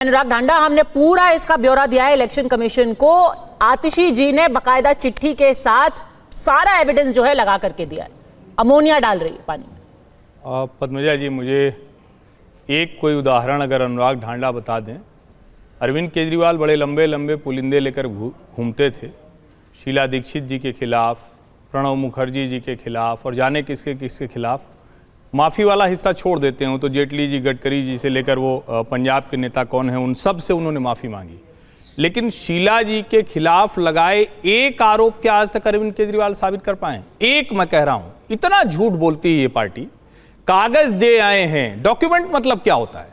अनुराग ढांडा, हमने पूरा इसका ब्यौरा दिया है इलेक्शन कमीशन को। आतिशी जी ने बकायदा चिट्ठी के साथ सारा एविडेंस जो है लगा करके दिया है। अमोनिया डाल रही है पानी में। पद्मजा जी, मुझे एक कोई उदाहरण अगर अनुराग ढांडा बता दें। अरविंद केजरीवाल बड़े लंबे लंबे पुलिंदे लेकर घूमते थे, शीला दीक्षित जी के खिलाफ, प्रणब मुखर्जी जी के खिलाफ और जाने किसके किसके खिलाफ। माफ़ी वाला हिस्सा छोड़ देते हैं, तो जेटली जी, गडकरी जी से लेकर वो पंजाब के नेता कौन हैं, उन सब से उन्होंने माफ़ी मांगी। लेकिन शीला जी के खिलाफ लगाए एक आरोप क्या आज तक अरविंद केजरीवाल साबित कर पाए? एक, मैं कह रहा हूं, इतना झूठ बोलती है ये पार्टी। कागज दे आए हैं, डॉक्यूमेंट मतलब क्या होता है?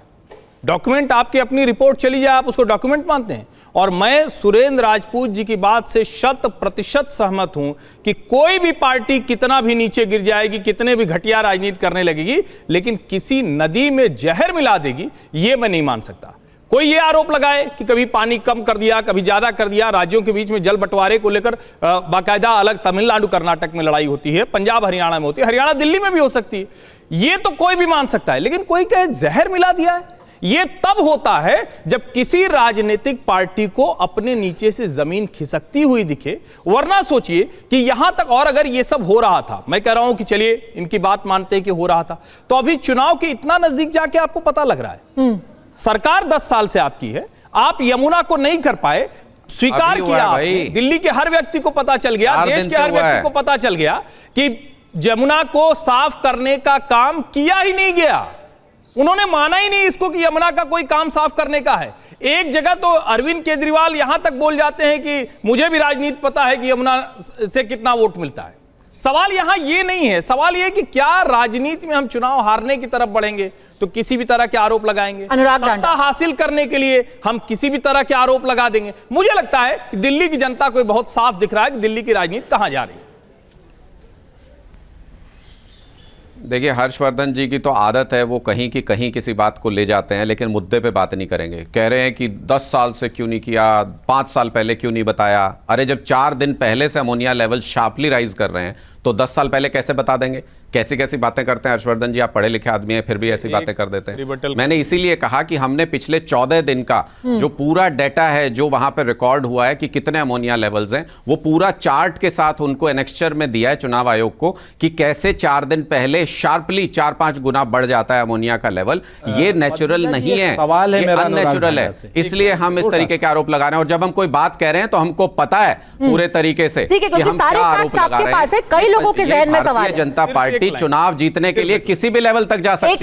डॉक्यूमेंट आपकी अपनी रिपोर्ट चली जाए, आप उसको डॉक्यूमेंट मानते हैं। और मैं सुरेंद्र राजपूत जी की बात से 100% सहमत हूं कि कोई भी पार्टी कितना भी नीचे गिर जाएगी, कितने भी घटिया राजनीति करने लगेगी, लेकिन किसी नदी में जहर मिला देगी, ये मैं नहीं मान सकता। कोई ये आरोप लगाए कि कभी पानी कम कर दिया, कभी ज्यादा कर दिया, राज्यों के बीच में जल बंटवारे को लेकर बाकायदा अलग तमिलनाडु कर्नाटक में लड़ाई होती है, पंजाब हरियाणा में होती है, हरियाणा दिल्ली में भी हो सकती है, ये तो कोई भी मान सकता है। लेकिन कोई कहे जहर मिला दिया है, ये तब होता है जब किसी राजनीतिक पार्टी को अपने नीचे से जमीन खिसकती हुई दिखे। वरना सोचिए कि यहां तक, और अगर ये सब हो रहा था, मैं कह रहा हूं कि चलिए इनकी बात मानते हैं कि हो रहा था, तो अभी चुनाव के इतना नजदीक जाके आपको पता लग रहा है। सरकार 10 साल से आपकी है, आप यमुना को नहीं कर पाए, स्वीकार किया आपने। दिल्ली के हर व्यक्ति को पता चल गया, देश के हर व्यक्ति को पता चल गया कि यमुना को साफ करने का काम किया ही नहीं गया। उन्होंने माना ही नहीं इसको कि यमुना का कोई काम साफ करने का है। एक जगह तो अरविंद केजरीवाल यहां तक बोल जाते हैं कि मुझे भी राजनीति पता है कि यमुना से कितना वोट मिलता है। सवाल यहां ये नहीं है, सवाल ये कि क्या राजनीति में हम चुनाव हारने की तरफ बढ़ेंगे तो किसी भी तरह के आरोप लगाएंगे, सत्ता हासिल करने के लिए हम किसी भी तरह के आरोप लगा देंगे। मुझे लगता है कि दिल्ली की जनता को बहुत साफ दिख रहा है कि दिल्ली की राजनीति कहां जा रही है। देखिए, हर्षवर्धन जी की तो आदत है, वो कहीं की कहीं किसी बात को ले जाते हैं, लेकिन मुद्दे पे बात नहीं करेंगे। कह रहे हैं कि 10 साल से क्यों नहीं किया, 5 साल पहले क्यों नहीं बताया। अरे जब 4 दिन पहले से अमोनिया लेवल शार्पली राइज कर रहे हैं तो 10 साल पहले कैसे बता देंगे? कैसी कैसी बातें करते हैं हर्षवर्धन जी, आप पढ़े लिखे आदमी हैं, फिर भी ऐसी बातें कर देते हैं। मैंने इसीलिए कहा कि हमने पिछले 14 दिन का जो पूरा डेटा है, जो वहां पर रिकॉर्ड हुआ है कि कितने अमोनिया लेवल्स हैं, वो पूरा चार्ट के साथ उनको एनेक्स्चर में दिया है चुनाव आयोग को कि कैसे 4 दिन पहले शार्पली 4-5 गुना बढ़ जाता है अमोनिया का लेवल। ये नेचुरल नहीं है, ये अननेचुरल है, इसलिए हम इस तरीके के आरोप लगा रहे हैं। और जब हम कोई बात कह रहे हैं तो हमको पता है पूरे तरीके से कि हम क्या आरोप लगा रहे हैं। कई लोगों के जहन में सवाल है। भारतीय जनता पार्टी चुनाव जीतने के लिए किसी भी लेवल तक जा सकती है।